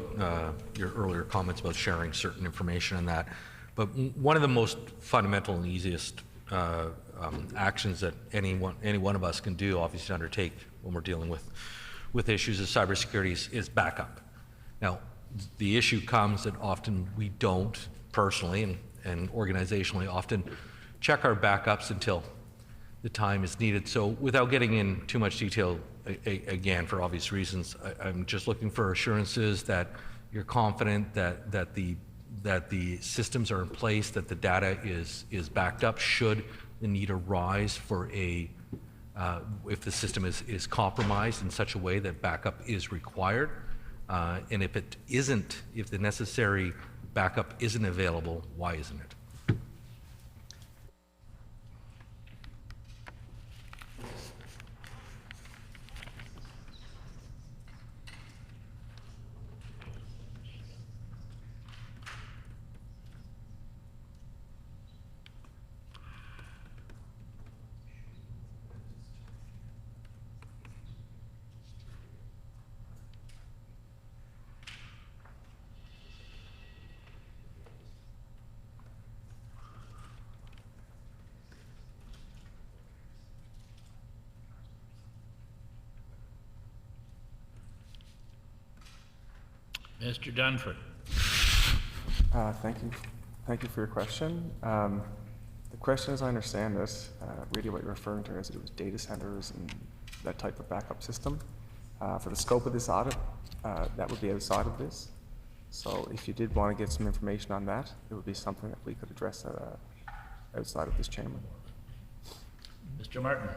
your earlier comments about sharing certain information and that. But one of the most fundamental and easiest actions that any one of us can do, obviously, undertake when we're dealing with issues of cybersecurity is backup. Now, the issue comes that often we don't personally and organizationally often check our backups until the time is needed. So without getting in too much detail, again, for obvious reasons, I'm just looking for assurances that you're confident that the systems are in place, that the data is backed up should the need arise for if the system is compromised in such a way that backup is required. And if it isn't, if the necessary backup isn't available, why isn't it? Mr. Dunford. Thank you for your question. The question, as I understand it, really what you're referring to is that it was data centers and that type of backup system. For the scope of this audit, that would be outside of this. So if you did want to get some information on that, it would be something that we could address outside of this chamber. Mr. Martin.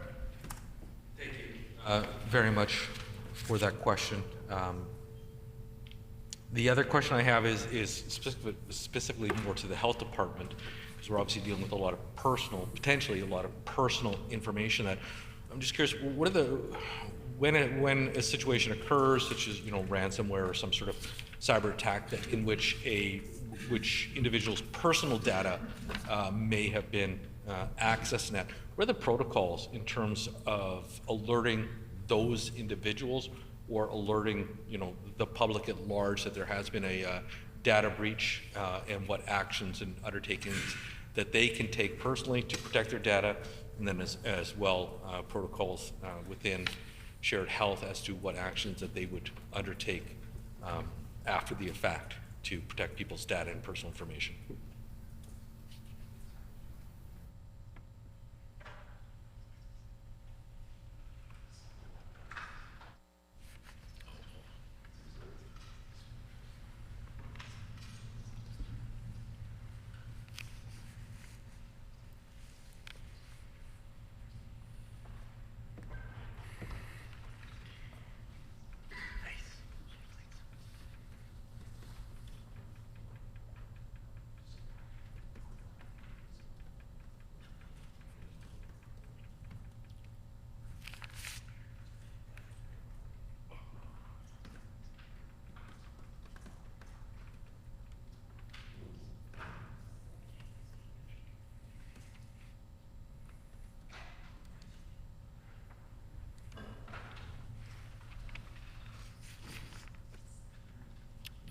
Thank you very much for that question. The other question I have is specifically more to the health department, because we're obviously dealing with a lot of potentially a lot of personal information. That I'm just curious, what are when a situation occurs, such as ransomware or some sort of cyber attack in which individuals' personal data may have been accessed, and that, what are the protocols in terms of alerting those individuals, or alerting the public at large that there has been a data breach, and what actions and undertakings that they can take personally to protect their data, and then as well protocols within Shared Health as to what actions that they would undertake after the fact to protect people's data and personal information.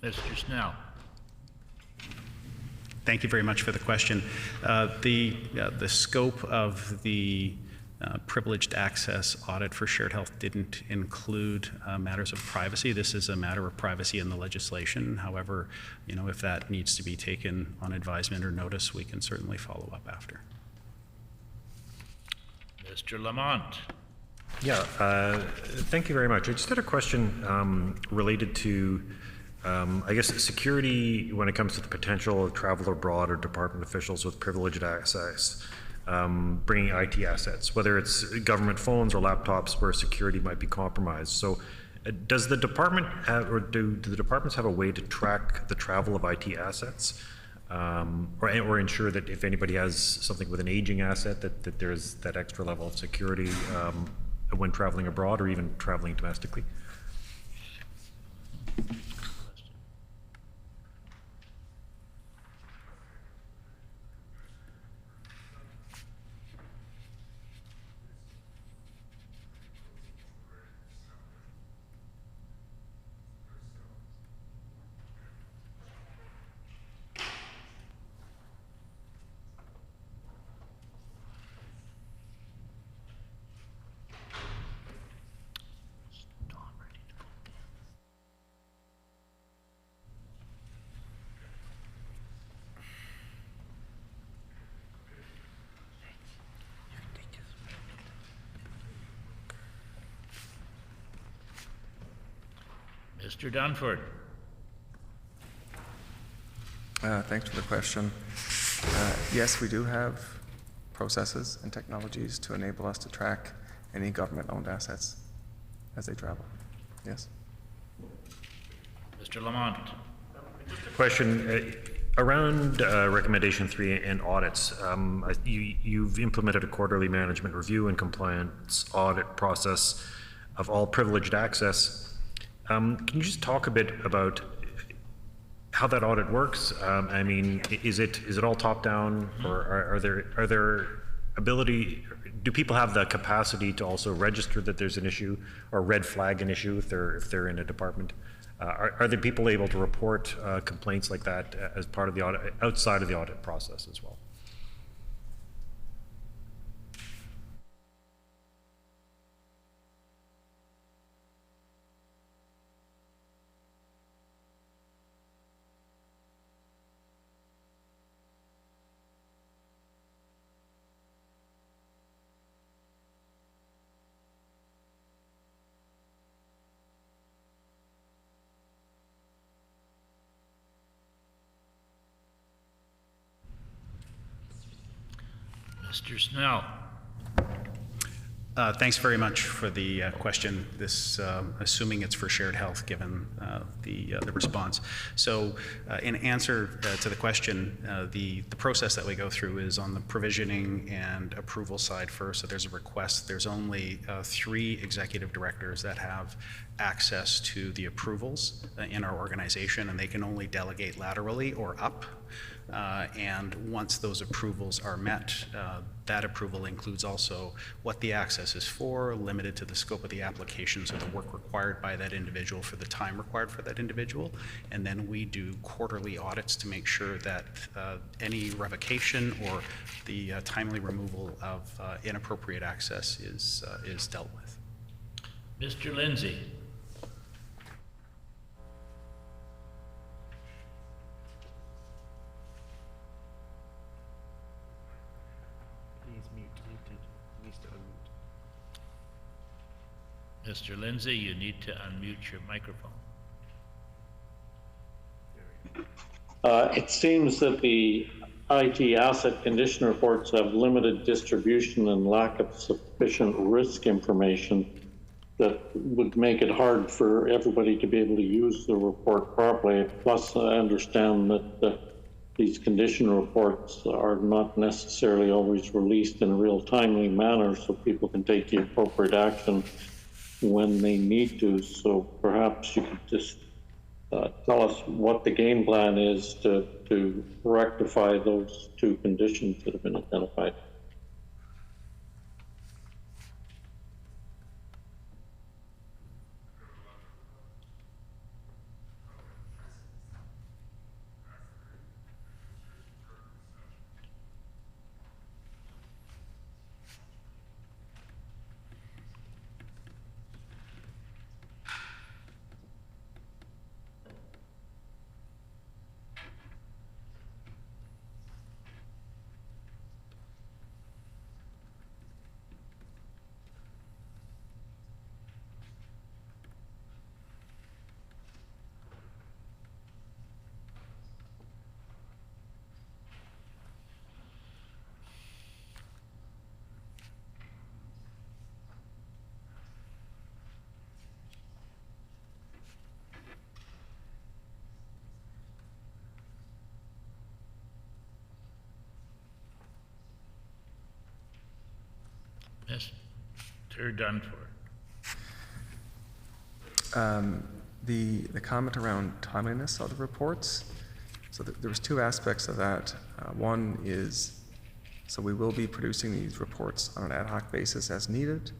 Mr. Snell. Thank you very much for the question. The scope of the privileged access audit for Shared Health didn't include matters of privacy. This is a matter of privacy in the legislation. However, if that needs to be taken on advisement or notice, we can certainly follow up after. Mr. Lamont. Yeah, thank you very much. I just had a question related to, I guess, security when it comes to the potential of travel abroad or department officials with privileged access, bringing IT assets, whether it's government phones or laptops where security might be compromised. So does the department have, or do the departments have a way to track the travel of IT assets? Or ensure that if anybody has something with an aging asset, that there's that extra level of security when traveling abroad or even traveling domestically? Mr. Dunford. Thanks for the question. Yes, we do have processes and technologies to enable us to track any government-owned assets as they travel. Yes. Mr. Lamont. Question around recommendation 3 and audits. You've implemented a quarterly management review and compliance audit process of all privileged access. Can you just talk a bit about how that audit works? I mean, is it all top down, or are there ability? Do people have the capacity to also register that there's an issue or red flag an issue if they're in a department? Are the people able to report complaints like that as part of the audit, outside of the audit process as well? Mr. Snell. Thanks very much for the question. This, assuming it's for Shared Health, given the response. So, in answer to the question, the process that we go through is on the provisioning and approval side first. So there's a request. There's only 3 executive directors that have access to the approvals in our organization, and they can only delegate laterally or up. And once those approvals are met, that approval includes also what the access is for, limited to the scope of the applications or the work required by that individual for the time required for that individual. And then we do quarterly audits to make sure that any revocation or the timely removal of inappropriate access is dealt with. Mr. Lindsay. He's muted. He needs to unmute. Mr. Lindsay, you need to unmute your microphone. It seems that the IT asset condition reports have limited distribution and lack of sufficient risk information that would make it hard for everybody to be able to use the report properly. Plus, I understand that these condition reports are not necessarily always released in a real timely manner so people can take the appropriate action when they need to. So perhaps you could just tell us what the game plan is to rectify those two conditions that have been identified. Mr. Dunford. The comment around timeliness of the reports. So there was two aspects of that. One is, so we will be producing these reports on an ad hoc basis as needed.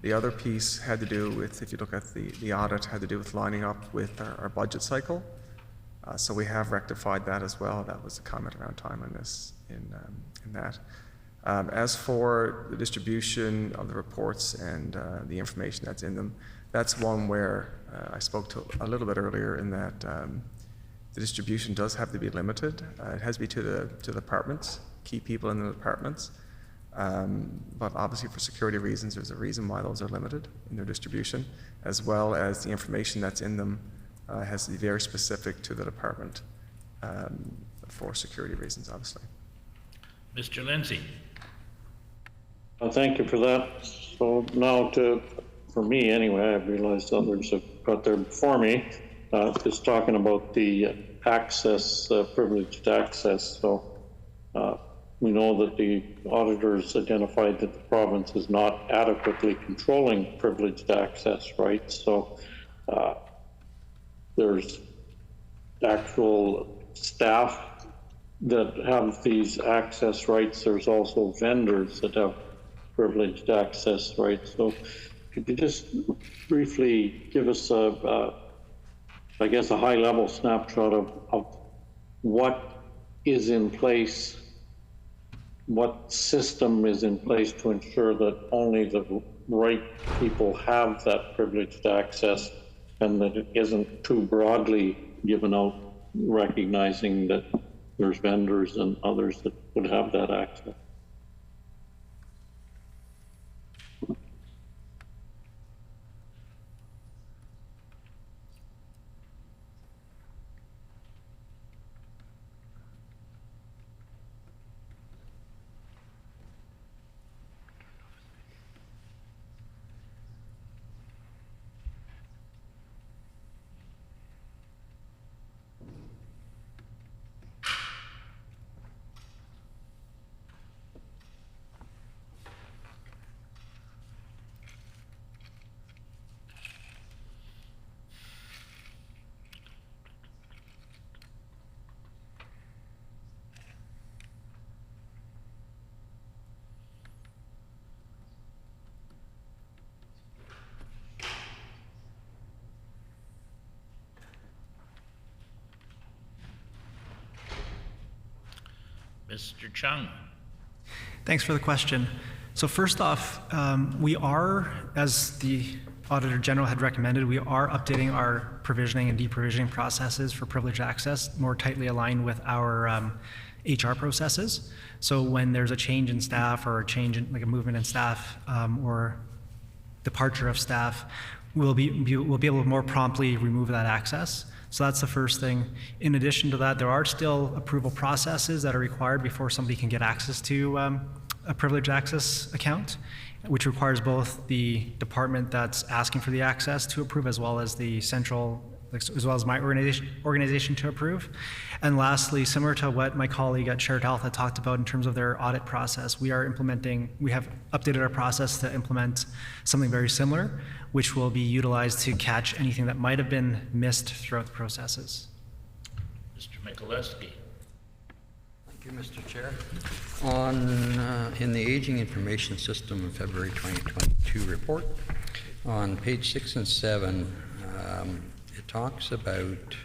The other piece had to do with, if you look at the audit, had to do with lining up with our budget cycle. So we have rectified that as well. That was a comment around timeliness in that. As for the distribution of the reports and the information that's in them, that's one where I spoke to a little bit earlier in that the distribution does have to be limited. It has to be to the departments, key people in the departments. But obviously for security reasons, there's a reason why those are limited in their distribution, as well as the information that's in them has to be very specific to the department for security reasons, obviously. Mr. Lindsay. Thank you for that. So now for me anyway, I realized others have got there before me, just talking about the access, privileged access. So we know that the auditors identified that the province is not adequately controlling privileged access rights. So there's actual staff that have these access rights. There's also vendors that have privileged access rights. So could you just briefly give us I guess a high level snapshot of what is in place, what system is in place to ensure that only the right people have that privileged access and that it isn't too broadly given out, recognizing that there's vendors and others that would have that access? Mr. Chung. Thanks for the question. So first off, we are, as the Auditor General had recommended, we are updating our provisioning and deprovisioning processes for privileged access more tightly aligned with our HR processes. So when there's a change in staff or a change in, like a movement in staff or departure of staff, we'll be able to more promptly remove that access. So that's the first thing. In addition to that, there are still approval processes that are required before somebody can get access to a privileged access account, which requires both the department that's asking for the access to approve as well as the central, as well as my organization to approve. And lastly, similar to what my colleague at Shared Health had talked about in terms of their audit process, we have updated our process to implement something very similar, which will be utilized to catch anything that might have been missed throughout the processes. Mr. Mikuleski. Thank you, Mr. Chair. In the Aging Information System of February 2022 report, on page 6 and 7, it talks about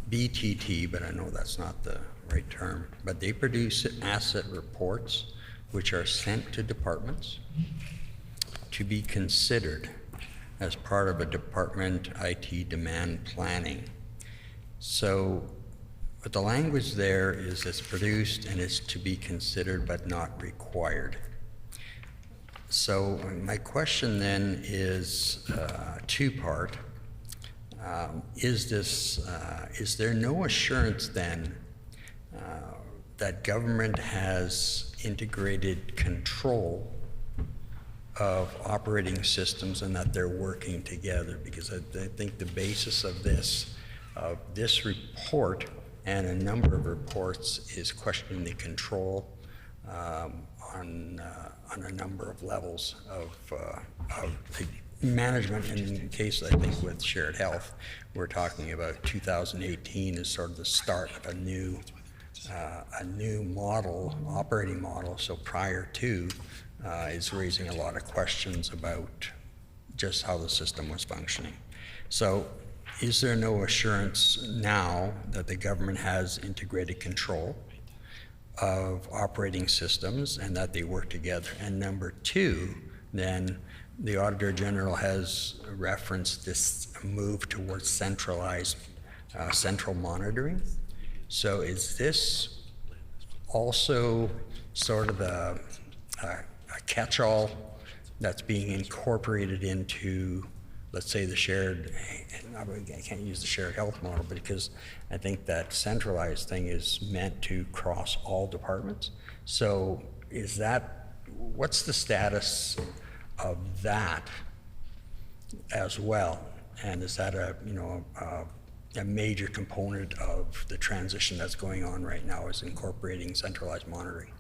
BTT, but I know that's not the right term, but they produce asset reports which are sent to departments to be considered as part of a department IT demand planning. So but the language there is it's produced and it's to be considered but not required. So my question then is two-part. Is there no assurance then that government has integrated control of operating systems and that they're working together? Because I think the basis of this report and a number of reports is questioning the control on a number of levels of the management. And in the case, I think, with Shared Health, we're talking about 2018 as sort of the start of a new model, operating model. So prior to is raising a lot of questions about just how the system was functioning. So is there no assurance now that the government has integrated control of operating systems and that they work together? And number two, then the Auditor General has referenced this move towards centralized central monitoring. So is this also sort of a catch-all that's being incorporated into, let's say, the shared, I can't use the Shared Health model, but because I think that centralized thing is meant to cross all departments. So is that, what's the status of that as well? And is that a major component of the transition that's going on right now, is incorporating centralized monitoring?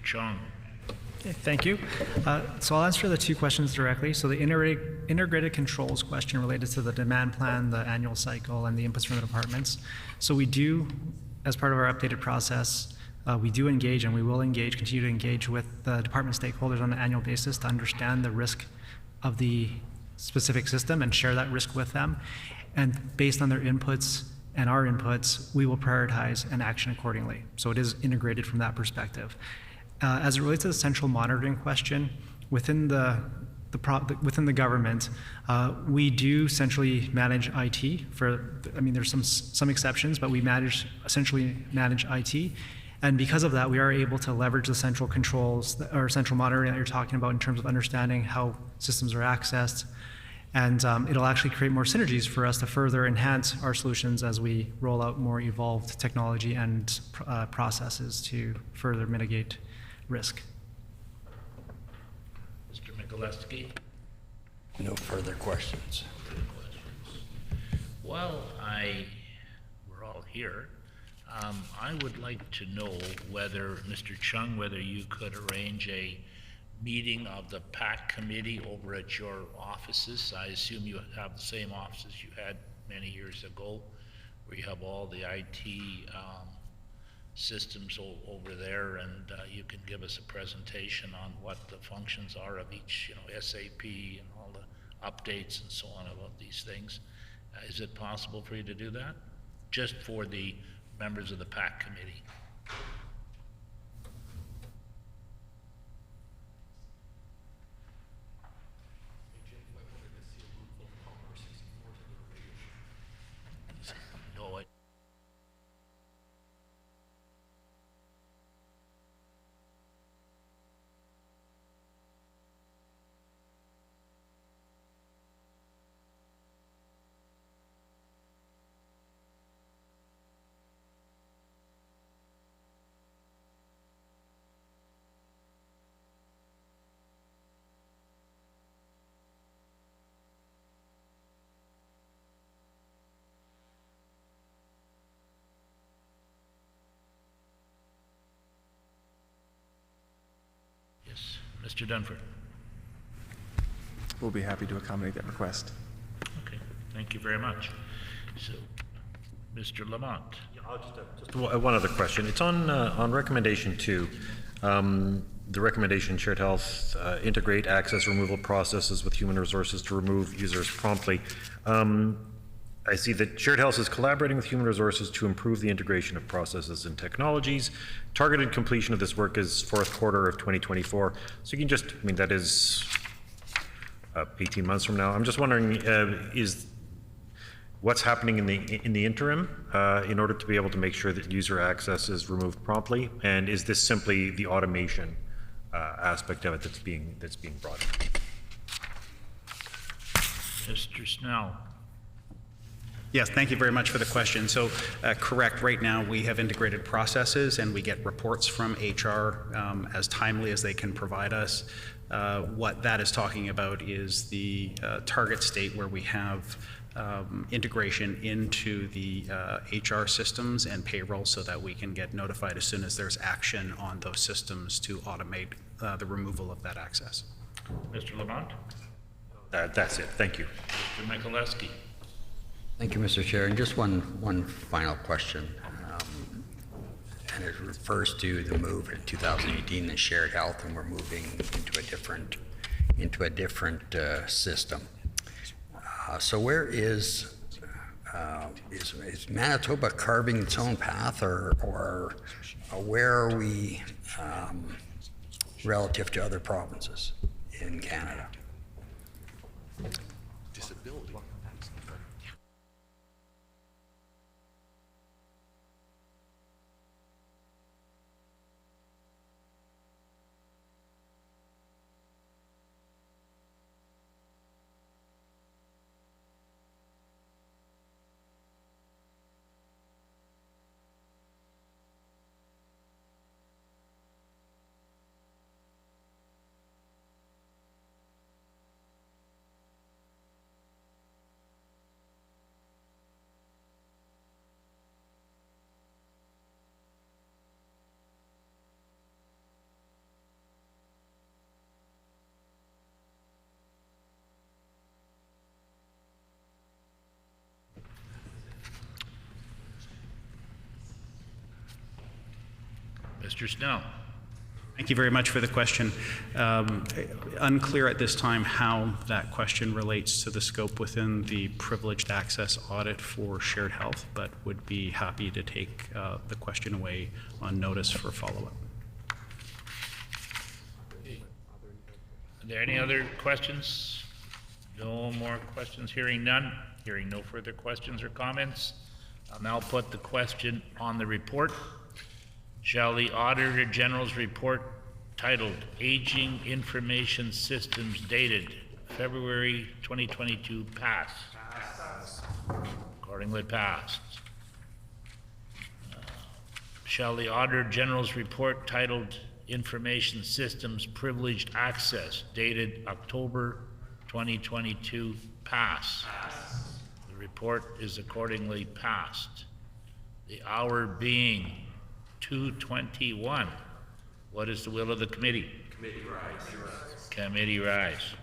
Chong. Okay, thank you. So I'll answer the two questions directly. So the integrated controls question related to the demand plan, the annual cycle, and the inputs from the departments. So we do, as part of our updated process, we do engage and we will engage, continue to engage with the department stakeholders on an annual basis to understand the risk of the specific system and share that risk with them. And based on their inputs and our inputs, we will prioritize and action accordingly. So it is integrated from that perspective. As it relates to the central monitoring question, within the government, we do centrally manage IT. There's some exceptions, but we essentially manage IT. And because of that, we are able to leverage the central controls or central monitoring that you're talking about in terms of understanding how systems are accessed. And it'll actually create more synergies for us to further enhance our solutions as we roll out more evolved technology and processes to further mitigate risk. Mr. Mikuleski? No further questions. Well, we're all here. I would like to know whether, Mr. Chung, whether you could arrange a meeting of the PAC committee over at your offices. I assume you have the same offices you had many years ago, where you have all the IT systems over there, and you can give us a presentation on what the functions are of each, SAP and all the updates and so on about these things. Is it possible for you to do that? Just for the members of the PAC committee. No, yes, Mr. Dunford. We'll be happy to accommodate that request. Okay, thank you very much. So, Mr. Lamont. I'll just one other question. It's on recommendation 2. The recommendation, shared health, integrate access removal processes with human resources to remove users promptly. I see that shared health is collaborating with human resources to improve the integration of processes and technologies. Targeted completion of this work is fourth quarter of 2024. So you can just, that is 18 months from now. I'm just wondering, is what's happening in the interim in order to be able to make sure that user access is removed promptly, and is this simply the automation aspect of it that's being brought in? Mr. Snell. Yes, thank you very much for the question. So, correct, right now we have integrated processes and we get reports from HR as timely as they can provide us. What that is talking about is the target state where we have integration into the HR systems and payroll so that we can get notified as soon as there's action on those systems to automate the removal of that access. Mr. Lamont. That's it. Thank you. Mr. Mikuleski. Thank you, Mr. Chair. And just one final question, and it refers to the move in 2018 in shared health, and we're moving into a different system. So where is Manitoba carving its own path, or where are we relative to other provinces in Canada? Disability. Mr. Snell. Thank you very much for the question. Unclear at this time how that question relates to the scope within the privileged access audit for shared health, but would be happy to take the question away on notice for follow-up. Are there any other questions? No more questions. Hearing none. Hearing no further questions or comments. I'll now put the question on the report. Shall the Auditor General's report titled Aging Information Systems dated February 2022 pass? Accordingly passed. Shall the Auditor General's report titled Information Systems Privileged Access dated October 2022 pass? The report is accordingly passed. The hour being 2:21. What is the will of the committee? Committee rise. Committee rise.